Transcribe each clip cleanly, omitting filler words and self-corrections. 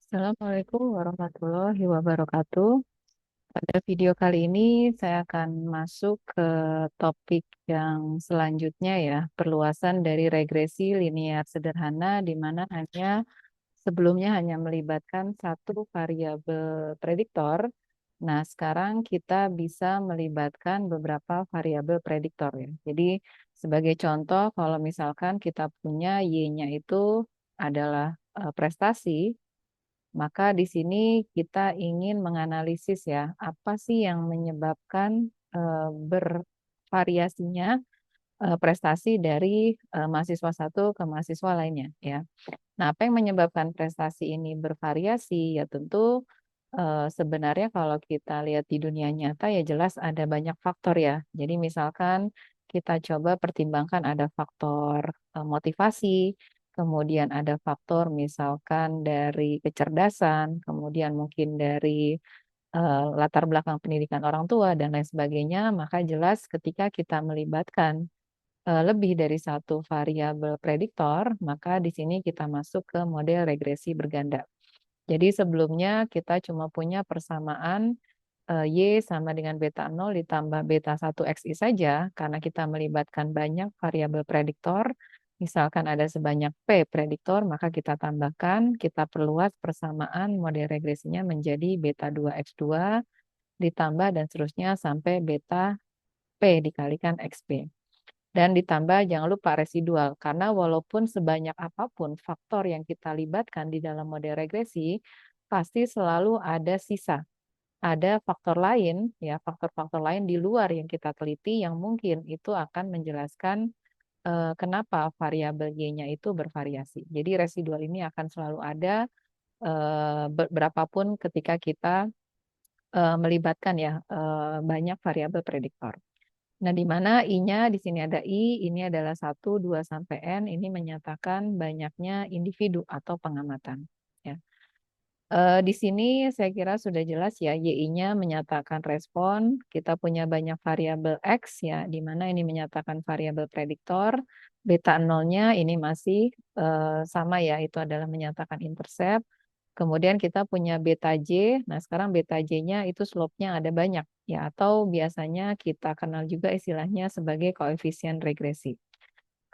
Assalamualaikum warahmatullahi wabarakatuh. Pada video kali ini saya akan masuk ke topik yang selanjutnya ya, perluasan dari regresi linear sederhana di mana sebelumnya hanya melibatkan satu variabel prediktor. Nah, sekarang kita bisa melibatkan beberapa variabel prediktor ya. Jadi sebagai contoh kalau misalkan kita punya Y-nya itu adalah prestasi, maka di sini kita ingin menganalisis ya, apa sih yang menyebabkan bervariasinya prestasi dari mahasiswa satu ke mahasiswa lainnya ya. Nah, apa yang menyebabkan prestasi ini bervariasi? Ya tentu sebenarnya kalau kita lihat di dunia nyata ya jelas ada banyak faktor ya. Jadi misalkan kita coba pertimbangkan ada faktor motivasi, kemudian ada faktor misalkan dari kecerdasan, kemudian mungkin dari latar belakang pendidikan orang tua dan lain sebagainya, maka jelas ketika kita melibatkan lebih dari satu variabel prediktor, maka di sini kita masuk ke model regresi berganda. Jadi sebelumnya kita cuma punya persamaan Y sama dengan beta 0 ditambah beta 1 XI saja, karena kita melibatkan banyak variabel prediktor. Misalkan ada sebanyak P prediktor, maka kita tambahkan, kita perluas persamaan model regresinya menjadi beta 2 X2 ditambah dan seterusnya sampai beta P dikalikan XP. Dan ditambah jangan lupa residual, karena walaupun sebanyak apapun faktor yang kita libatkan di dalam model regresi, pasti selalu ada sisa. Ada faktor lain, ya faktor-faktor lain di luar yang kita teliti yang mungkin itu akan menjelaskan kenapa variabel Y-nya itu bervariasi. Jadi residual ini akan selalu ada berapapun ketika kita melibatkan ya banyak variabel prediktor. Nah, di mana I-nya di sini ada ini adalah 1, 2, sampai N, ini menyatakan banyaknya individu atau pengamatan. Ya. Di sini saya kira sudah jelas ya, YI-nya menyatakan respon, kita punya banyak variabel X ya, di mana ini menyatakan variabel prediktor, beta 0-nya ini masih sama ya, itu adalah menyatakan intercept. Kemudian kita punya beta J. Nah, sekarang beta J-nya itu slope-nya ada banyak ya, atau biasanya kita kenal juga istilahnya sebagai koefisien regresi.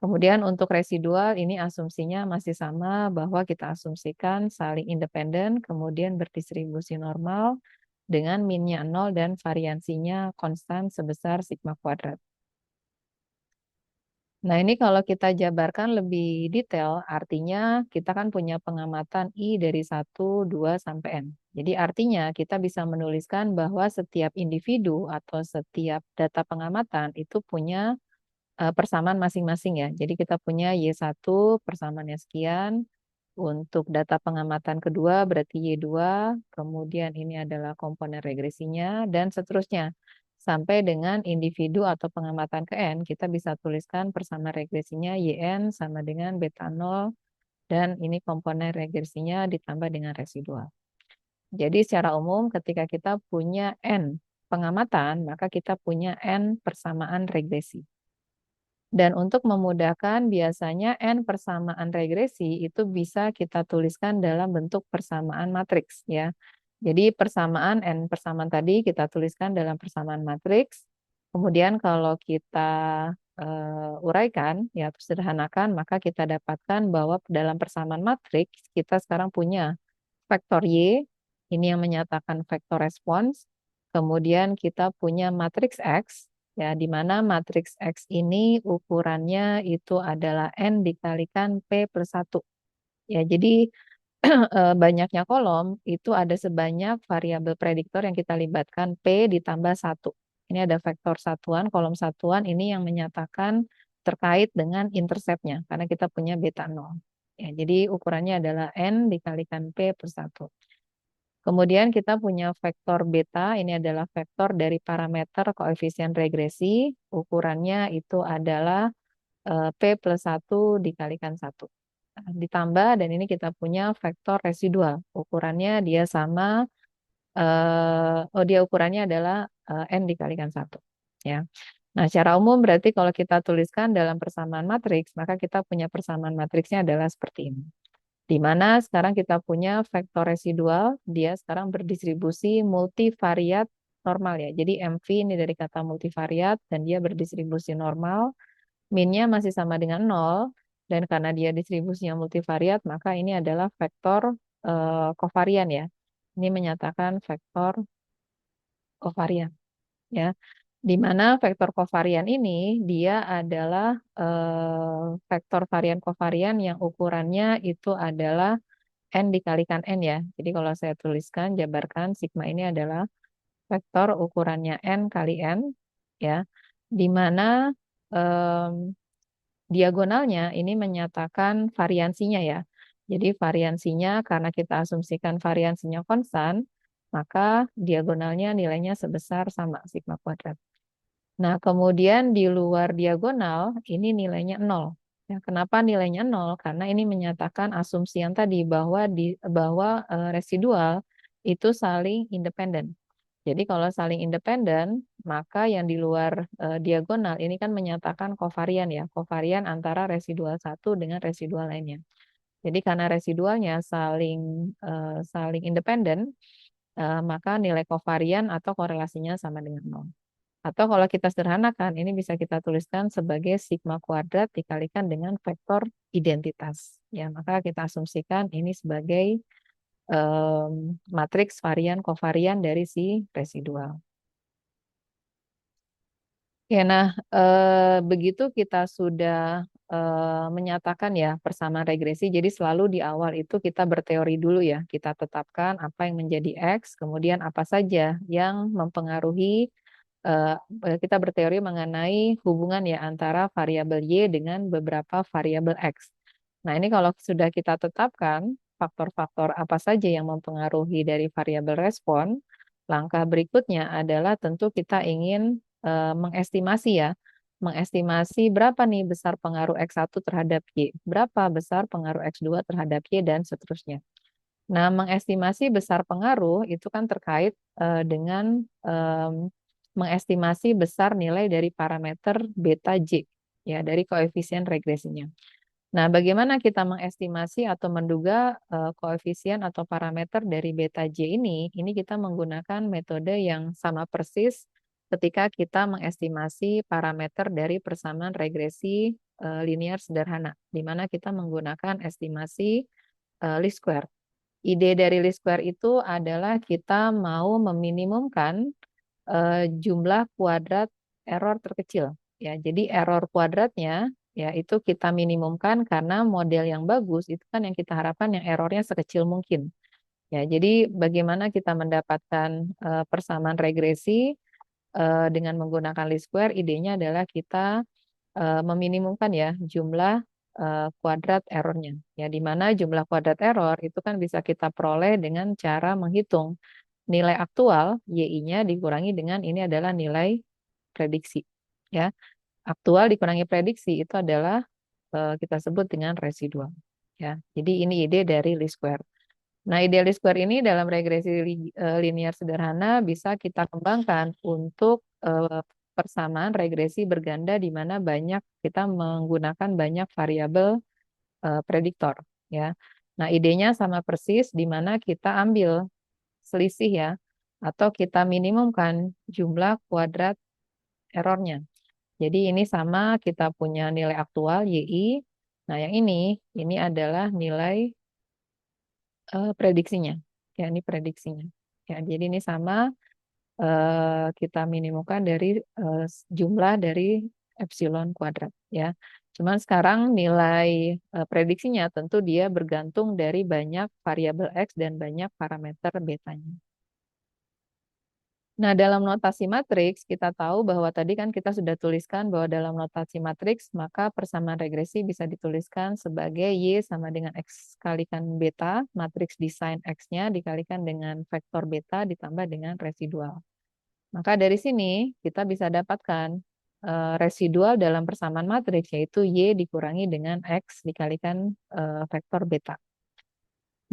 Kemudian untuk residual ini asumsinya masih sama bahwa kita asumsikan saling independen, kemudian berdistribusi normal dengan minnya 0 dan variansinya konstan sebesar sigma kuadrat. Nah, ini kalau kita jabarkan lebih detail, artinya kita kan punya pengamatan I dari 1, 2, sampai N. Jadi artinya kita bisa menuliskan bahwa setiap individu atau setiap data pengamatan itu punya persamaan masing-masing ya. Jadi kita punya Y1 persamaannya sekian, untuk data pengamatan kedua berarti Y2, kemudian ini adalah komponen regresinya, dan seterusnya. Sampai dengan individu atau pengamatan ke N, kita bisa tuliskan persamaan regresinya YN sama dengan beta 0, dan ini komponen regresinya ditambah dengan residual. Jadi secara umum ketika kita punya N pengamatan, maka kita punya N persamaan regresi. Dan untuk memudahkan, biasanya N persamaan regresi itu bisa kita tuliskan dalam bentuk persamaan matriks ya. Jadi persamaan N persamaan tadi kita tuliskan dalam persamaan matriks. Kemudian kalau kita uraikan, ya sederhanakan, maka kita dapatkan bahwa dalam persamaan matriks kita sekarang punya vektor Y, ini yang menyatakan vektor respons. Kemudian kita punya matriks X, ya, di mana matriks X ini ukurannya itu adalah N dikalikan P plus 1. Ya, jadi banyaknya kolom itu ada sebanyak variabel prediktor yang kita libatkan P ditambah 1. Ini ada vektor satuan, kolom satuan ini yang menyatakan terkait dengan interceptnya, karena kita punya beta 0. Ya, jadi ukurannya adalah N dikalikan P plus 1. Kemudian kita punya vektor beta, ini adalah vektor dari parameter koefisien regresi, ukurannya itu adalah P plus 1 dikalikan 1. Ditambah, dan ini kita punya vektor residual, ukurannya dia sama, dia ukurannya adalah N dikalikan 1. Ya. Nah, secara umum berarti kalau kita tuliskan dalam persamaan matriks, maka kita punya persamaan matriksnya adalah seperti ini. Di mana sekarang kita punya vektor residual, dia sekarang berdistribusi multivariat normal ya. Jadi MV ini dari kata multivariat dan dia berdistribusi normal. Min-nya masih sama dengan 0, dan karena dia distribusinya multivariat, maka ini adalah vektor kovarian ya. Ini menyatakan vektor kovarian ya. Di mana vektor kovarian ini dia adalah vektor varian kovarian yang ukurannya itu adalah N dikalikan N ya. Jadi kalau saya tuliskan, jabarkan sigma ini adalah vektor ukurannya N kali N ya. Di mana em, diagonalnya ini menyatakan variansinya ya. Jadi variansinya karena kita asumsikan variansinya konstan, maka diagonalnya nilainya sebesar sama sigma kuadrat. Nah, kemudian di luar diagonal ini nilainya 0. Ya, kenapa nilainya 0? Karena ini menyatakan asumsi yang tadi bahwa residual itu saling independen. Jadi kalau saling independen, maka yang di luar diagonal ini kan menyatakan kovarian ya, kovarian antara residual satu dengan residual lainnya. Jadi karena residualnya saling independen, maka nilai kovarian atau korelasinya sama dengan 0. Atau kalau kita sederhanakan, ini bisa kita tuliskan sebagai sigma kuadrat dikalikan dengan vektor identitas. Ya, maka kita asumsikan ini sebagai matriks varian kovarian dari si residual. Ya, nah begitu kita sudah menyatakan ya persamaan regresi. Jadi selalu di awal itu kita berteori dulu ya. Kita tetapkan apa yang menjadi X, kemudian apa saja yang mempengaruhi eh, kita berteori mengenai hubungan ya antara variabel Y dengan beberapa variabel X. Nah, ini kalau sudah kita tetapkan faktor-faktor apa saja yang mempengaruhi dari variabel respon, langkah berikutnya adalah tentu kita ingin mengestimasi ya, mengestimasi berapa nih besar pengaruh X1 terhadap Y, berapa besar pengaruh X2 terhadap Y, dan seterusnya. Nah, mengestimasi besar pengaruh itu kan terkait dengan mengestimasi besar nilai dari parameter beta J, ya, dari koefisien regresinya. Nah, bagaimana kita mengestimasi atau menduga koefisien atau parameter dari beta J ini? Ini kita menggunakan metode yang sama persis ketika kita mengestimasi parameter dari persamaan regresi linear sederhana, di mana kita menggunakan estimasi least square. Ide dari least square itu adalah kita mau meminimumkan jumlah kuadrat error terkecil. Ya, jadi error kuadratnya ya itu kita minimumkan karena model yang bagus itu kan yang kita harapkan yang errornya sekecil mungkin. Ya, jadi bagaimana kita mendapatkan persamaan regresi dengan menggunakan least square? Idenya adalah kita meminimumkan ya jumlah kuadrat errornya. Ya, di mana jumlah kuadrat error itu kan bisa kita peroleh dengan cara menghitung nilai aktual YI-nya dikurangi dengan ini adalah nilai prediksi. Ya, aktual dikurangi prediksi itu adalah kita sebut dengan residual. Ya, jadi ini ide dari least square. Nah, ide least square ini dalam regresi linear sederhana bisa kita kembangkan untuk persamaan regresi berganda di mana kita menggunakan banyak variabel prediktor. Ya, nah idenya sama persis di mana kita ambil selisih ya, atau kita minimumkan jumlah kuadrat errornya. Jadi ini sama kita punya nilai aktual YI. Nah, yang ini adalah nilai prediksinya. Ya, ini prediksinya. Ya, jadi ini sama kita minimumkan dari jumlah dari epsilon kuadrat ya. Cuman sekarang nilai prediksinya tentu dia bergantung dari banyak variabel X dan banyak parameter betanya. Nah, dalam notasi matriks, kita tahu bahwa tadi kan kita sudah tuliskan bahwa dalam notasi matriks, maka persamaan regresi bisa dituliskan sebagai Y sama dengan X kalikan beta, matriks desain X-nya dikalikan dengan vektor beta ditambah dengan residual. Maka dari sini kita bisa dapatkan residual dalam persamaan matriks, yaitu Y dikurangi dengan X dikalikan vektor beta.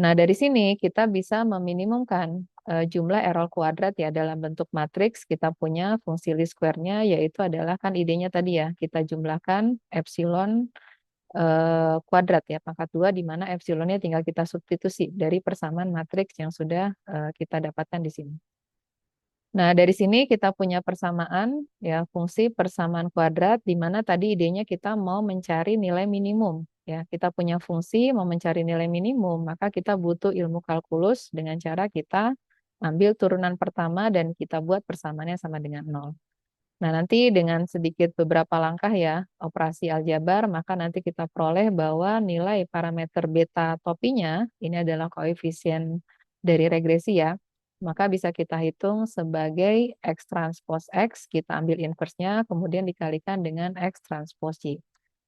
Nah, dari sini kita bisa meminimumkan jumlah error kuadrat ya dalam bentuk matriks. Kita punya fungsi least square-nya, yaitu adalah kan idenya tadi ya, kita jumlahkan epsilon kuadrat ya, pangkat 2, di mana epsilonnya tinggal kita substitusi dari persamaan matriks yang sudah kita dapatkan di sini. Nah, dari sini kita punya persamaan ya, fungsi persamaan kuadrat, di mana tadi idenya kita mau mencari nilai minimum ya. Kita punya fungsi mau mencari nilai minimum, maka kita butuh ilmu kalkulus dengan cara kita ambil turunan pertama dan kita buat persamaannya sama dengan 0. Nah, nanti dengan sedikit beberapa langkah ya, operasi aljabar, maka nanti kita peroleh bahwa nilai parameter beta topinya, ini adalah koefisien dari regresi ya, maka bisa kita hitung sebagai X transpose X, kita ambil inverse-nya, kemudian dikalikan dengan X transpose Y.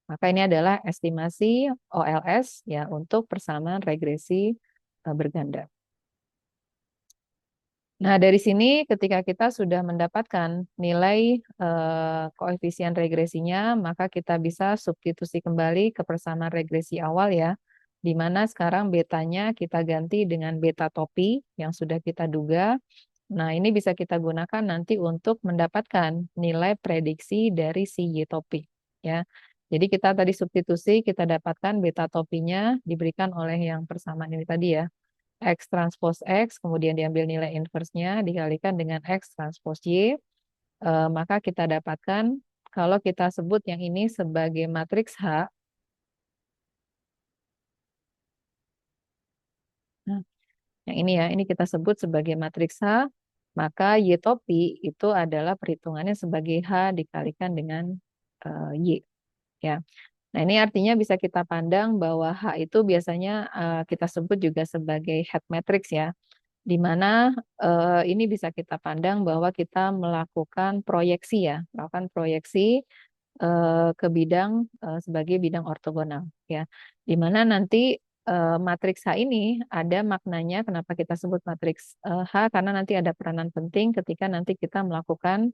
Maka ini adalah estimasi OLS ya untuk persamaan regresi berganda. Nah, dari sini ketika kita sudah mendapatkan nilai koefisien regresinya, maka kita bisa substitusi kembali ke persamaan regresi awal ya, di mana sekarang betanya kita ganti dengan beta topi yang sudah kita duga. Nah, ini bisa kita gunakan nanti untuk mendapatkan nilai prediksi dari si Y topi ya. Jadi kita tadi substitusi, kita dapatkan beta topinya diberikan oleh yang persamaan ini tadi ya. X transpose X, kemudian diambil nilai inverse-nya, dikalikan dengan X transpose Y, maka kita dapatkan, kalau kita sebut yang ini sebagai matriks H, nah, yang ini ya, ini kita sebut sebagai matriks H, maka Y topi itu adalah perhitungannya sebagai H dikalikan dengan Y. Ya. Nah, ini artinya bisa kita pandang bahwa H itu biasanya kita sebut juga sebagai head matrix ya, di mana ini bisa kita pandang bahwa kita melakukan proyeksi ya, melakukan proyeksi ke bidang sebagai bidang ortogonal ya, di mana nanti matriks H ini ada maknanya kenapa kita sebut matriks H, karena nanti ada peranan penting ketika nanti kita melakukan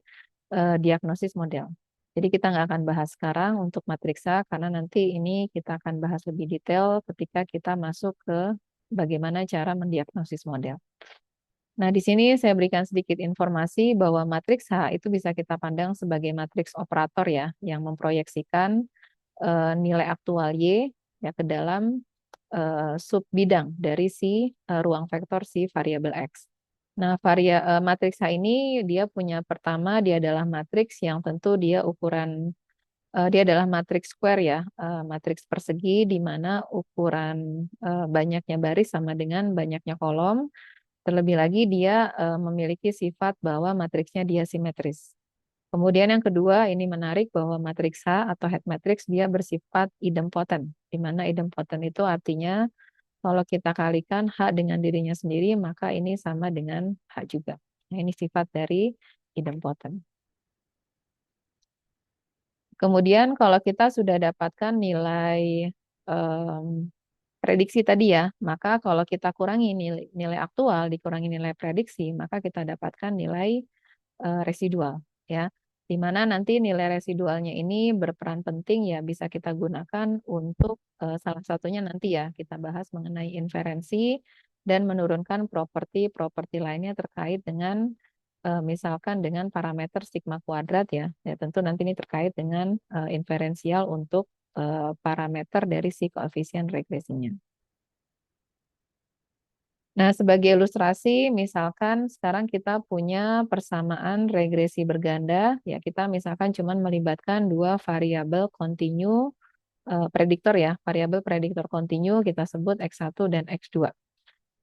diagnosis model. Jadi kita nggak akan bahas sekarang untuk matriks H, karena nanti ini kita akan bahas lebih detail ketika kita masuk ke bagaimana cara mendiagnosis model. Nah, di sini saya berikan sedikit informasi bahwa matriks H itu bisa kita pandang sebagai matriks operator ya, yang memproyeksikan nilai aktual Y ya ke dalam sub bidang dari si ruang vektor si variabel X. Nah, matriks H ini dia punya pertama, dia adalah matriks yang tentu dia ukuran dia adalah matriks square ya, matriks persegi di mana ukuran banyaknya baris sama dengan banyaknya kolom. Terlebih lagi dia memiliki sifat bahwa matriksnya dia simetris. Kemudian yang kedua, ini menarik bahwa matriks H atau head matrix dia bersifat idempotent, di mana idempotent itu artinya kalau kita kalikan H dengan dirinya sendiri, maka ini sama dengan H juga. Nah, ini sifat dari idempotent. Kemudian kalau kita sudah dapatkan nilai prediksi tadi ya, maka kalau kita kurangi nilai aktual, dikurangi nilai prediksi, maka kita dapatkan nilai residual ya, di mana nanti nilai residualnya ini berperan penting ya, bisa kita gunakan untuk salah satunya nanti ya kita bahas mengenai inferensi dan menurunkan properti-properti lainnya terkait dengan misalkan dengan parameter sigma kuadrat ya. Ya tentu nanti ini terkait dengan inferensial untuk parameter dari si koefisien regresinya. Nah, sebagai ilustrasi, misalkan sekarang kita punya persamaan regresi berganda, ya kita misalkan cuma melibatkan dua variabel kontinu prediktor ya, variabel prediktor kontinu kita sebut X1 dan X2.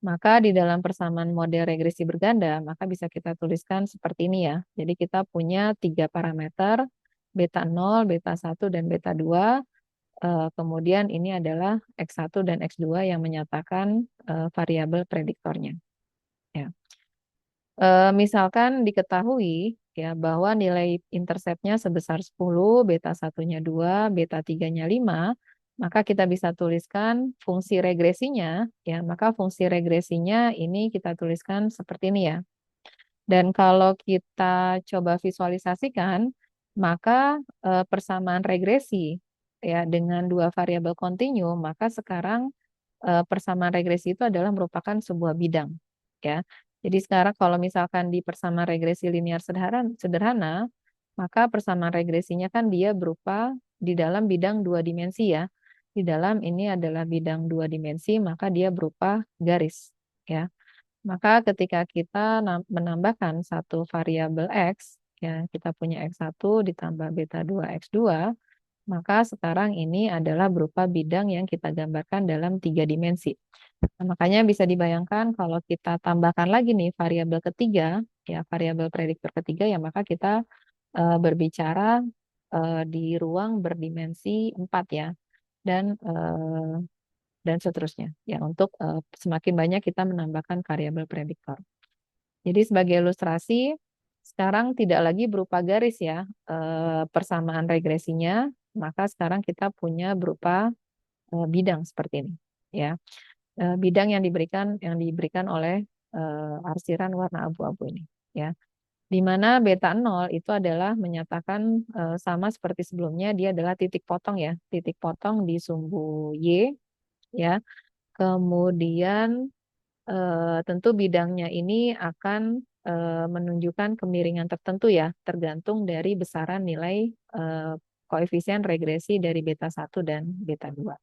Maka di dalam persamaan model regresi berganda, maka bisa kita tuliskan seperti ini ya. Jadi kita punya tiga parameter, beta 0, beta 1, dan beta 2. Kemudian ini adalah X1 dan X2 yang menyatakan variabel prediktornya. Ya. Misalkan diketahui ya bahwa nilai interceptnya sebesar 10, beta 1-nya 2, beta 3-nya 5, maka kita bisa tuliskan fungsi regresinya ya, maka fungsi regresinya ini kita tuliskan seperti ini ya. Dan kalau kita coba visualisasikan, maka persamaan regresi ya dengan dua variabel kontinu, maka sekarang persamaan regresi itu adalah merupakan sebuah bidang ya. Jadi sekarang kalau misalkan di persamaan regresi linear sederhana, maka persamaan regresinya kan dia berupa di dalam bidang dua dimensi ya. di dalam ini adalah bidang 2 dimensi, maka dia berupa garis, ya. Maka ketika kita menambahkan satu variabel X, ya, kita punya X1 ditambah beta 2 X2, maka sekarang ini adalah berupa bidang yang kita gambarkan dalam 3 dimensi. Nah, makanya bisa dibayangkan kalau kita tambahkan lagi nih variabel ketiga, ya, variabel prediktor ketiga, ya, maka kita berbicara di ruang berdimensi 4, ya, dan seterusnya, ya, untuk semakin banyak kita menambahkan variabel prediktor. Jadi sebagai ilustrasi, sekarang tidak lagi berupa garis, ya, persamaan regresinya, maka sekarang kita punya berupa bidang seperti ini, ya. Bidang yang diberikan oleh arsiran warna abu-abu ini, ya. Di mana beta 0 itu adalah menyatakan sama seperti sebelumnya, dia adalah titik potong, ya, titik potong di sumbu Y, ya. Kemudian tentu bidangnya ini akan menunjukkan kemiringan tertentu, ya, tergantung dari besaran nilai koefisien regresi dari beta 1 dan beta 2.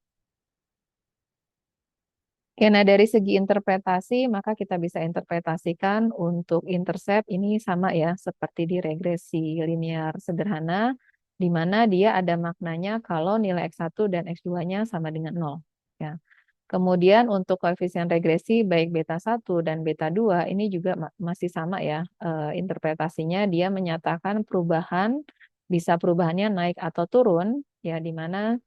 Oke, nah dari segi interpretasi, maka kita bisa interpretasikan untuk intercept ini sama, ya, seperti di regresi linear sederhana, di mana dia ada maknanya kalau nilai X1 dan X2-nya sama dengan 0. Ya. Kemudian untuk koefisien regresi baik beta 1 dan beta 2 ini juga masih sama, ya, interpretasinya dia menyatakan perubahan, bisa perubahannya naik atau turun, ya, di mana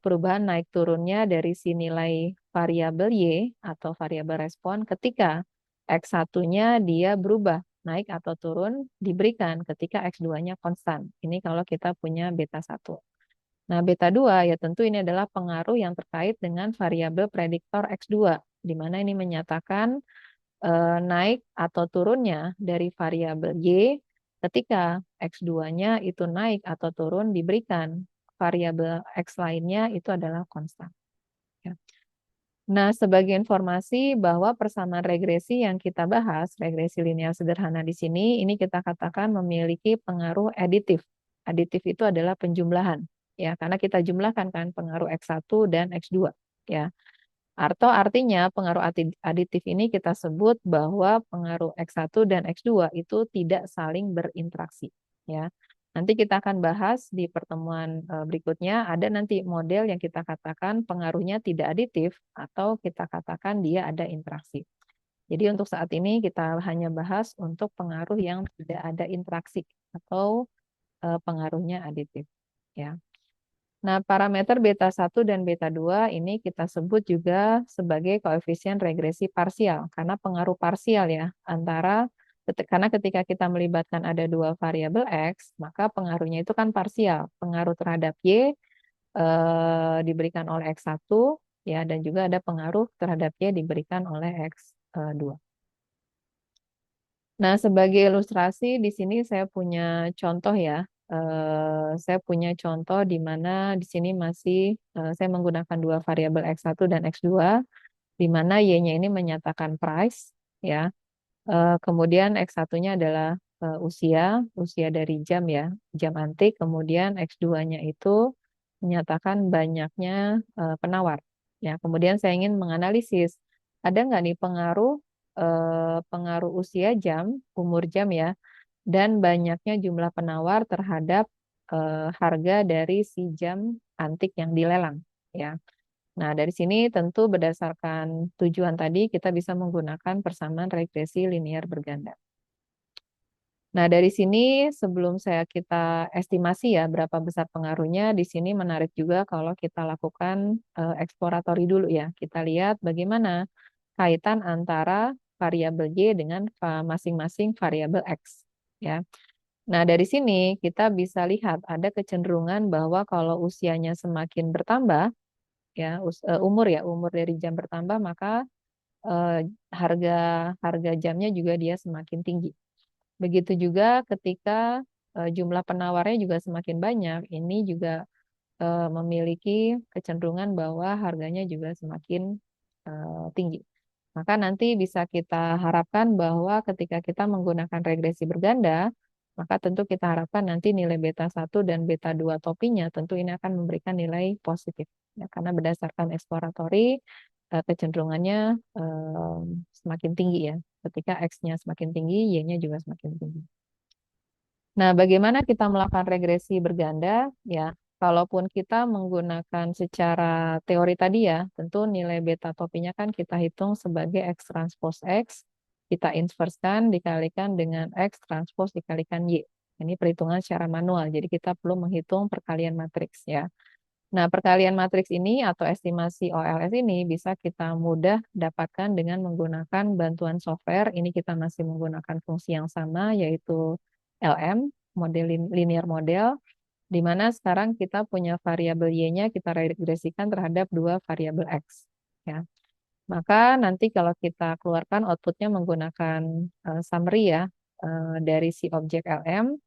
perubahan naik turunnya dari si nilai variabel Y atau variabel respon ketika X1-nya dia berubah naik atau turun diberikan ketika X2-nya konstan. Ini kalau kita punya beta 1. Nah, beta 2 ya tentu ini adalah pengaruh yang terkait dengan variabel prediktor X2, di mana ini menyatakan naik atau turunnya dari variabel Y ketika X2-nya itu naik atau turun diberikan variabel X lainnya itu adalah konstan. Ya. Nah, sebagai informasi bahwa persamaan regresi yang kita bahas, regresi linear sederhana di sini, ini kita katakan memiliki pengaruh aditif. Aditif itu adalah penjumlahan, ya, karena kita jumlahkan kan pengaruh X1 dan X2, ya. Atau artinya pengaruh aditif ini kita sebut bahwa pengaruh X1 dan X2 itu tidak saling berinteraksi, ya. Nanti kita akan bahas di pertemuan berikutnya, ada nanti model yang kita katakan pengaruhnya tidak aditif atau kita katakan dia ada interaksi. Jadi untuk saat ini kita hanya bahas untuk pengaruh yang tidak ada interaksi atau pengaruhnya aditif, ya. Nah, parameter beta 1 dan beta 2 ini kita sebut juga sebagai koefisien regresi parsial, karena pengaruh parsial, ya, karena ketika kita melibatkan ada dua variabel X, maka pengaruhnya itu kan parsial. Pengaruh terhadap Y diberikan oleh X1, ya, dan juga ada pengaruh terhadap Y diberikan oleh X2. Nah, sebagai ilustrasi di sini saya punya contoh, ya. Saya punya contoh di mana di sini masih saya menggunakan dua variabel X1 dan X2, di mana Y-nya ini menyatakan price, ya. Kemudian X1-nya adalah usia dari jam, ya, jam antik. Kemudian X2-nya itu menyatakan banyaknya penawar. Ya, kemudian saya ingin menganalisis ada nggak nih pengaruh usia jam, umur jam, ya, dan banyaknya jumlah penawar terhadap harga dari si jam antik yang dilelang, ya. Nah, dari sini tentu berdasarkan tujuan tadi kita bisa menggunakan persamaan regresi linear berganda. Nah, dari sini sebelum kita estimasi, ya, berapa besar pengaruhnya, di sini menarik juga kalau kita lakukan eksploratory dulu, ya. Kita lihat bagaimana kaitan antara variabel Y dengan masing-masing variabel X, ya. Nah, dari sini kita bisa lihat ada kecenderungan bahwa kalau usianya semakin bertambah, ya, umur dari jam bertambah, maka harga harga jamnya juga dia semakin tinggi. Begitu juga ketika jumlah penawarnya juga semakin banyak, ini juga memiliki kecenderungan bahwa harganya juga semakin tinggi. Maka nanti bisa kita harapkan bahwa ketika kita menggunakan regresi berganda, Maka tentu kita harapkan nanti nilai beta 1 dan beta 2 topinya tentu ini akan memberikan nilai positif. Ya, karena berdasarkan eksploratory kecenderungannya semakin tinggi ya. Ketika X-nya semakin tinggi, Y-nya juga semakin tinggi. Nah, bagaimana kita melakukan regresi berganda? Ya, kalaupun kita menggunakan secara teori tadi ya, tentu nilai beta topinya kan kita hitung sebagai X transpose X, kita inverskan dikalikan dengan X transpose dikalikan Y. Ini perhitungan secara manual, jadi kita perlu menghitung perkalian matriks ya. Nah, perkalian matriks ini atau estimasi OLS ini bisa kita mudah dapatkan dengan menggunakan bantuan software. Ini kita masih menggunakan fungsi yang sama, yaitu LM, model linear model, di mana sekarang kita punya variabel Y-nya kita regresikan terhadap dua variabel X. Ya. Maka nanti kalau kita keluarkan outputnya menggunakan summary ya dari si objek LM,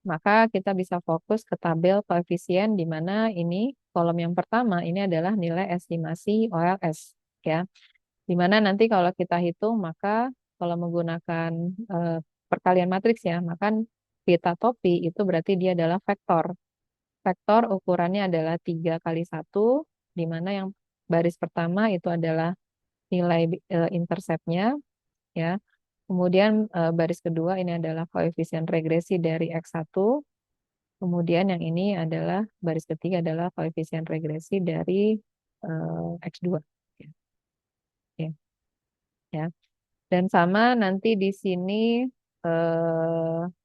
maka kita bisa fokus ke tabel koefisien di mana ini kolom yang pertama ini adalah nilai estimasi OLS ya. Di mana nanti kalau kita hitung maka kalau menggunakan perkalian matriks ya, maka beta topi itu berarti dia adalah vektor. Vektor ukurannya adalah 3 kali 1, di mana yang baris pertama itu adalah nilai interceptnya ya. Kemudian baris kedua ini adalah koefisien regresi dari X1. Kemudian yang ini adalah baris ketiga adalah koefisien regresi dari X2. Ya, ya, ya. Dan sama nanti di sini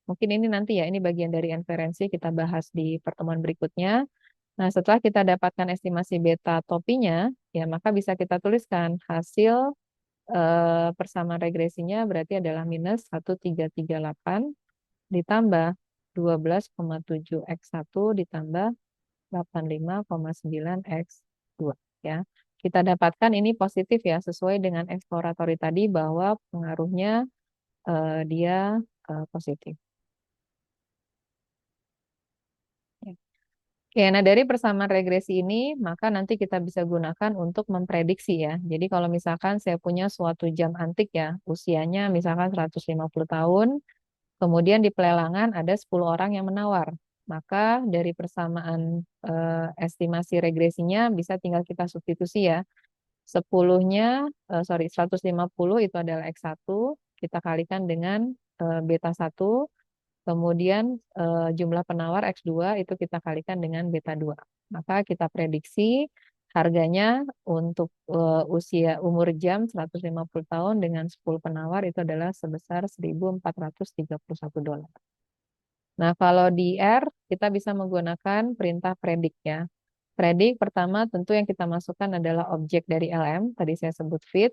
mungkin ini nanti ya, ini bagian dari inferensi kita bahas di pertemuan berikutnya. Nah, setelah kita dapatkan estimasi beta topinya, ya maka bisa kita tuliskan hasil persamaan regresinya berarti adalah minus 1338 ditambah 12,7 X1 ditambah 85,9 X2 ya. Kita dapatkan ini positif ya sesuai dengan exploratory tadi bahwa pengaruhnya dia positif. Ya. Oke, nah dari persamaan regresi ini maka nanti kita bisa gunakan untuk memprediksi ya. Jadi kalau misalkan saya punya suatu jam antik ya, usianya misalkan 150 tahun, kemudian di pelelangan ada 10 orang yang menawar. Maka dari persamaan estimasi regresinya bisa tinggal kita substitusi ya. 150 itu adalah X1, kita kalikan dengan beta 1, kemudian jumlah penawar X2 itu kita kalikan dengan beta 2. Maka kita prediksi harganya untuk usia umur jam 150 tahun dengan 10 penawar itu adalah sebesar $1.431. Nah, kalau di R, kita bisa menggunakan perintah predik ya. Predik pertama tentu yang kita masukkan adalah objek dari LM, tadi saya sebut fit.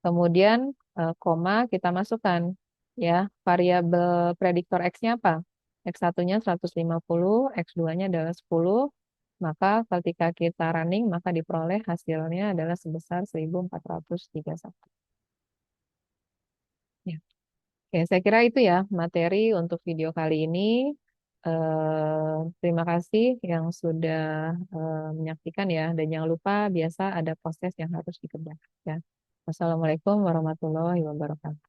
Kemudian, koma kita masukkan ya, variabel prediktor X-nya apa? X1-nya 150, X2-nya adalah 10. Maka ketika kita running, maka diperoleh hasilnya adalah sebesar 1431. Ya. Oke, saya kira itu ya materi untuk video kali ini. Terima kasih yang sudah menyaksikan ya. Dan jangan lupa biasa ada proses yang harus dikerjakan. Ya. Wassalamualaikum warahmatullahi wabarakatuh.